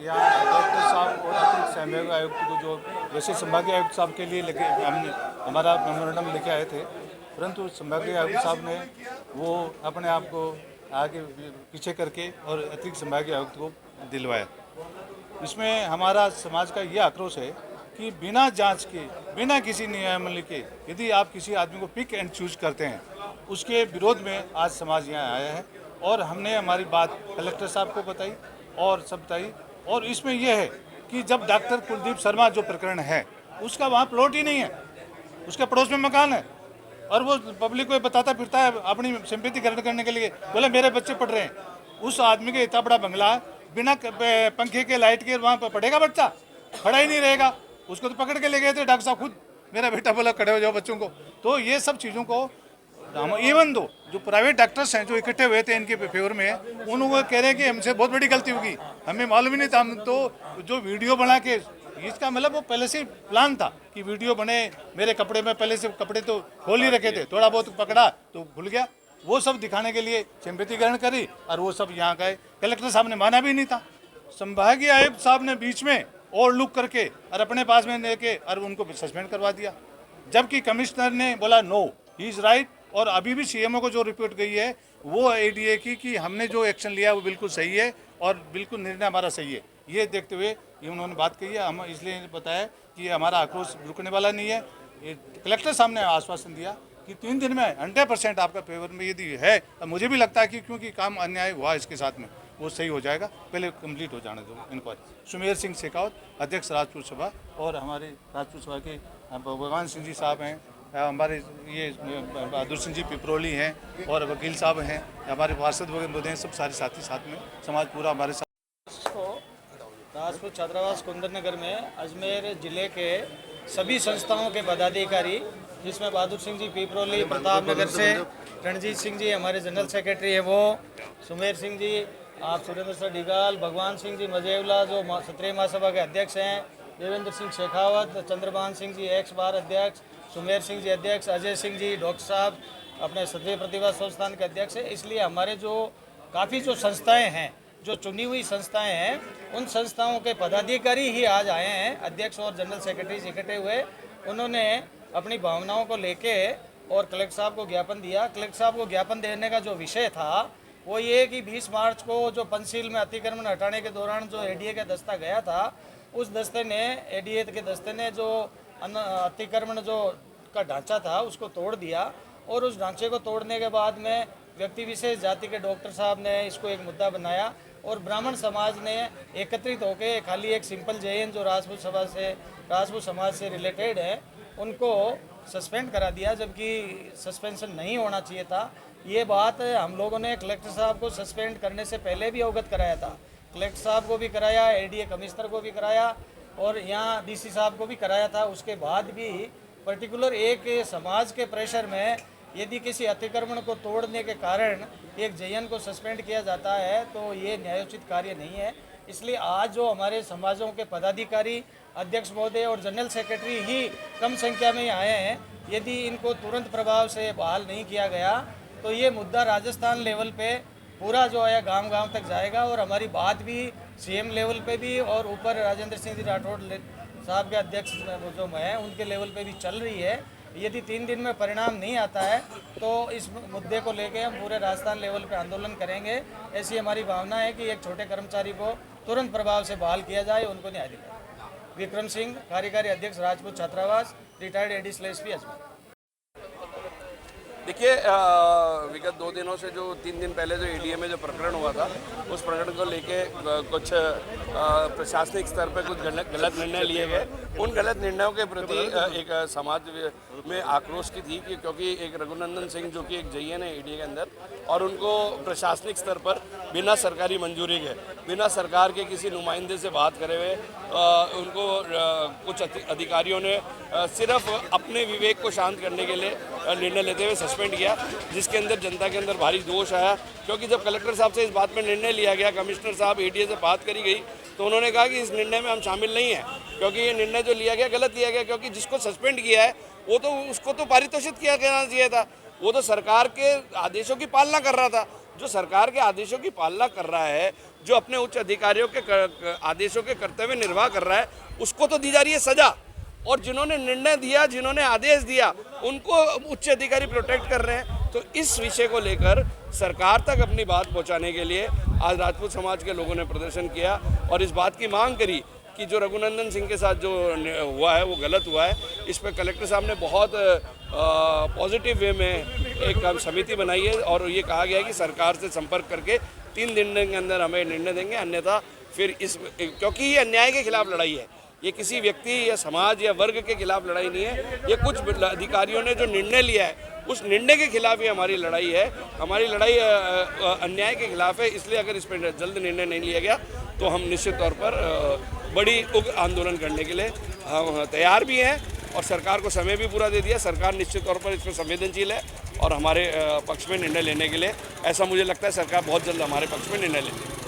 यहाँ कलेक्टर साहब और अतिरिक्त संभागीय आयुक्त को जो वैसे संभागीय आयुक्त साहब के लिए लेके हमने हमारा मेमोरेंडम लेके आए थे, परंतु संभागीय आयुक्त साहब ने वो अपने आप को आगे पीछे करके और अतिरिक्त संभागीय आयुक्त को दिलवाया। इसमें हमारा समाज का ये आक्रोश है कि बिना जांच के, बिना किसी नियमावली के यदि आप किसी आदमी को पिक एंड चूज करते हैं, उसके विरोध में आज समाज यहाँ आया है। और हमने हमारी बात कलेक्टर साहब को बताई और सब बताई। और इसमें यह है कि जब डॉक्टर कुलदीप शर्मा जो प्रकरण है, उसका वहाँ प्लॉट ही नहीं है, उसके पड़ोस में मकान है और वो पब्लिक को बताता फिरता है अपनी सिंपैथी ग्रहण करने के लिए, बोले मेरे बच्चे पढ़ रहे हैं। उस आदमी के इतना बड़ा बंगला बिना पंखे के लाइट के वहाँ पर पढ़ेगा बच्चा? खड़ा ही नहीं रहेगा। उसको तो पकड़ के ले गए थे डॉक्टर साहब खुद, मेरा बेटा बोला खड़े हो जाओ बच्चों को। तो ये सब चीज़ों को हम इवन दो जो प्राइवेट डॉक्टर्स हैं जो इकट्ठे हुए थे इनके फेवर में, उनको कह रहे हैं कि हमसे बहुत बड़ी गलती होगी, हमें मालूम ही नहीं था। हम तो जो वीडियो बना के, इसका मतलब वो पहले से प्लान था कि वीडियो बने, मेरे कपड़े में पहले से कपड़े तो खोल ही रखे थे, थोड़ा बहुत पकड़ा तो खुल गया, वो सब दिखाने के लिए सिंपैथी ग्रहण करी और वो सब यहाँ गए। कलेक्टर साहब ने माना भी नहीं था, संभागीय आयुक्त साहब ने बीच में और लुक करके और अपने पास में लेके और उनको सस्पेंड करवा दिया, जबकि कमिश्नर ने बोला नो ही इज राइट। और अभी भी सीएमओ को जो रिपोर्ट गई है वो एडीए की कि हमने जो एक्शन लिया वो बिल्कुल सही है और बिल्कुल निर्णय हमारा सही है। ये देखते हुए ये उन्होंने बात कही है। हम इसलिए बताया कि हमारा आक्रोश रुकने वाला नहीं है। कलेक्टर साहब ने आश्वासन दिया कि 3 दिन में 100% आपका फेवर में यदि है, तो मुझे भी लगता है कि क्योंकि काम अन्याय हुआ इसके साथ में वो सही हो जाएगा, पहले कंप्लीट हो जाने दो इंक्वायरी। सुमेर सिंह शेखावत, अध्यक्ष राजपूत सभा, और हमारे राजपूत सभा के भगवान सिंह जी साहब हैं, हमारे ये बहादुर सिंह जी पिपरोली हैं और वकील साहब हैं, हमारे पार्षद वगैरह हैं, सब सारे साथी साथ में समाज पूरा हमारे साथ। राजपूत छात्रावास कुंदर नगर में अजमेर जिले के सभी संस्थाओं के पदाधिकारी, जिसमें बहादुर सिंह जी पिपरोली प्रताप नगर से, रणजीत सिंह जी हमारे जनरल सेक्रेटरी है वो, सुमेर सिंह जी, आप सुरेंद्र सर डिगाल, भगवान सिंह जी मजेवला जो क्षत्रिय महासभा के अध्यक्ष हैं, देवेंद्र सिंह शेखावत, चंद्रभान सिंह जी एक्स बार अध्यक्ष, सुमेर सिंह जी अध्यक्ष, अजय सिंह जी डॉक्टर साहब अपने क्षत्रिय प्रतिभा संस्थान के अध्यक्ष हैं। इसलिए हमारे जो काफ़ी जो संस्थाएं हैं, जो चुनी हुई संस्थाएं हैं, उन संस्थाओं के पदाधिकारी ही आज आए हैं। अध्यक्ष और जनरल सेक्रेटरी इकट्ठे हुए, उन्होंने अपनी भावनाओं को लेके और कलेक्टर साहब को ज्ञापन दिया। कलेक्टर साहब को ज्ञापन देने का जो विषय था वो ये कि 20 मार्च को जो पंचशील में अतिक्रमण हटाने के दौरान जो एडीए का दस्ता गया था, उस दस्ते ने, एडीए के दस्ते ने जो अतिक्रमण जो का ढांचा था उसको तोड़ दिया। और उस ढांचे को तोड़ने के बाद में व्यक्ति विशेष जाति के डॉक्टर साहब ने इसको एक मुद्दा बनाया और ब्राह्मण समाज ने एकत्रित होकर खाली एक सिंपल जैन जो राजपूत समाज से रिलेटेड है उनको सस्पेंड करा दिया, जबकि सस्पेंशन नहीं होना चाहिए था। ये बात हम लोगों ने कलेक्टर साहब को सस्पेंड करने से पहले भी अवगत कराया था, कलेक्टर साहब को भी कराया, एडीए कमिश्नर को भी कराया और यहाँ डीसी साहब को भी कराया था। उसके बाद भी पर्टिकुलर एक समाज के प्रेशर में यदि किसी अतिक्रमण को तोड़ने के कारण एक जैन को सस्पेंड किया जाता है तो ये न्यायोचित कार्य नहीं है। इसलिए आज जो हमारे समाजों के पदाधिकारी, अध्यक्ष महोदय और जनरल सेक्रेटरी ही कम संख्या में आए हैं, यदि इनको तुरंत प्रभाव से बहाल नहीं किया गया तो ये मुद्दा राजस्थान लेवल पे पूरा जो है गांव-गांव तक जाएगा और हमारी बात भी सीएम लेवल पे भी और ऊपर राजेंद्र सिंह जी राठौड़ साहब के अध्यक्ष जो हैं उनके लेवल पे भी चल रही है। यदि 3 दिन में परिणाम नहीं आता है तो इस मुद्दे को लेके हम पूरे राजस्थान लेवल पे आंदोलन करेंगे। ऐसी हमारी भावना है कि एक छोटे कर्मचारी को तुरंत प्रभाव से बहाल किया जाए, उनको न्याय दिलाए। विक्रम सिंह, कार्यकारी अध्यक्ष राजपूत छात्रावास, रिटायर्ड एडिशनल एसपी अजमेर। देखिए, विगत 2 दिनों से जो 3 दिन पहले जो एडीए में जो प्रकरण हुआ था, उस प्रकरण को लेके कुछ प्रशासनिक स्तर पर कुछ गलत निर्णय लिए गए। उन गलत निर्णयों के प्रति एक समाज में आक्रोश की थी कि क्योंकि एक रघुनंदन सिंह जो कि एक जैन है एडीए के अंदर, और उनको प्रशासनिक स्तर पर बिना सरकारी मंजूरी के, बिना सरकार के किसी नुमाइंदे से बात करे हुए उनको कुछ अधिकारियों ने सिर्फ अपने विवेक को शांत करने के लिए निर्णय लेते हुए सस्पेंड किया, जिसके अंदर जनता के अंदर भारी दोष आया। क्योंकि जब कलेक्टर साहब से इस बात में निर्णय लिया गया, कमिश्नर साहब एडीए से बात करी गई, तो उन्होंने कहा कि इस निर्णय में हम शामिल नहीं हैं, क्योंकि ये निर्णय जो लिया गया गलत लिया गया। क्योंकि जिसको सस्पेंड किया है वो तो उसको तो पारितोषित किया जाना चाहिए था, वो तो सरकार के आदेशों की पालना कर रहा था। जो सरकार के आदेशों की पालना कर रहा है जो अपने उच्च अधिकारियों के आदेशों के कर्तव्य निर्वाह कर रहा है उसको तो दी जा रही है सजा, और जिन्होंने निर्णय दिया, जिन्होंने आदेश दिया, उनको उच्च अधिकारी प्रोटेक्ट कर रहे हैं। तो इस विषय को लेकर सरकार तक अपनी बात पहुंचाने के लिए आज राजपूत समाज के लोगों ने प्रदर्शन किया और इस बात की मांग करी कि जो रघुनंदन सिंह के साथ जो हुआ है वो गलत हुआ है। इस पर कलेक्टर साहब ने बहुत पॉजिटिव वे में एक समिति बनाई है और ये कहा गया है कि सरकार से संपर्क करके 3 दिन के अंदर हमें निर्णय देंगे, अन्यथा फिर क्योंकि ये अन्याय के खिलाफ लड़ाई है, ये किसी व्यक्ति या समाज या वर्ग के खिलाफ लड़ाई नहीं है, ये कुछ अधिकारियों ने जो निर्णय लिया है उस निर्णय के खिलाफ ही हमारी लड़ाई है। हमारी लड़ाई अन्याय के खिलाफ है, इसलिए अगर इस पर जल्द निर्णय नहीं लिया गया तो हम निश्चित तौर पर बड़ी उग्र आंदोलन करने के लिए हम तैयार भी हैं और सरकार को समय भी पूरा दे दिया। सरकार निश्चित तौर पर इसमें संवेदनशील है और हमारे पक्ष में निर्णय लेने के लिए, ऐसा मुझे लगता है सरकार बहुत जल्द हमारे पक्ष में निर्णय लेगी।